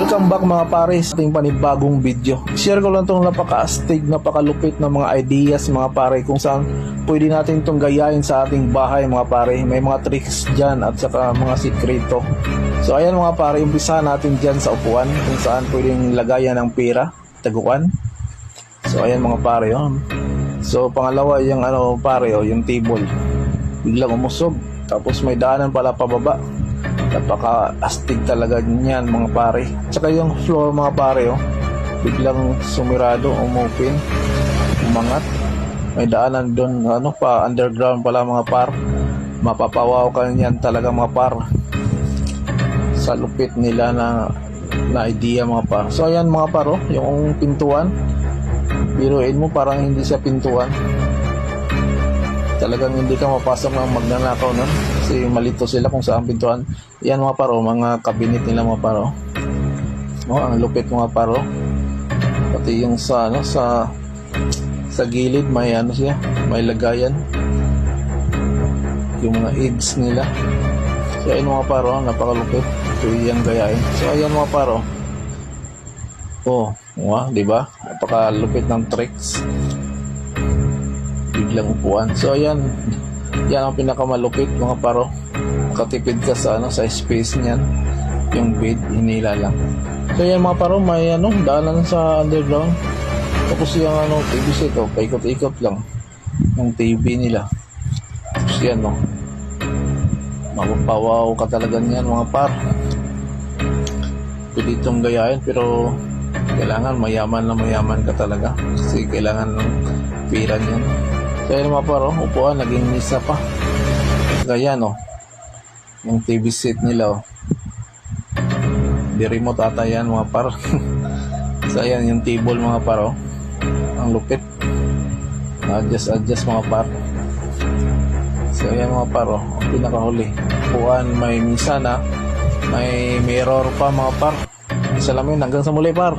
Welcome back mga pare sa ating panibagong video. Share ko lang itong napaka-astig, napakalupit na mga ideas mga pare kung saan pwede natin itong gayahin sa ating bahay mga pare. May mga tricks dyan at saka mga sikreto. So ayan mga pare, umpisahan natin dyan sa upuan kung saan pwedeng lagayan ng pera, taguan. So ayan mga pare yun. So pangalawa yung pare yung table. Biglang umusog. Tapos may daanan pala pababa. Napaka-astig talaga niyan mga pare. Tsaka yung floor mga pare biglang sumirado, umupin, umangat. May daanan doon pa underground pala mga par. Mapapawaw ka niyan talaga mga par sa lupit nila na idea mga par. So ayan mga par yung pintuan. Biruin mo parang hindi siya pintuan. Talagang hindi ka mapasok ng magnanakaw nun kasi malito sila kung saan pintuan. Yan mga paro, mga kabinet nila mga paro. Ang lupit mga paro. Pati yung sa gilid may siya, may lagayan. Yung mga aids nila. So ayan mga paro, napakalupit. Ito yung gayain. So ayan mga paro. Di ba? Napakalupit ng tricks. Biglang upuan. So ayan, yan ang pinakamalupit mga paro. Katipid ka sa space niyan. Yung bed hinila lang. So ayan mga paro, may daanan sa underground. Tapos yung TV set paikot-ikot lang yung TV nila. Tapos yan mapapawaw ka talaga niyan mga par. Pwede itong gayahin pero kailangan mayaman ka talaga kasi kailangan ng pira niyan. So ayan mga paro, upuan naging misa pa. Gaya yung TV set nila di remote ata yan mga par. So ayan yung table mga par ang lupit. Adjust mga par. So ayan mga par ang pinakahuli, upuan may misa na, may mirror pa mga par, may salamin. Hanggang sa muli par.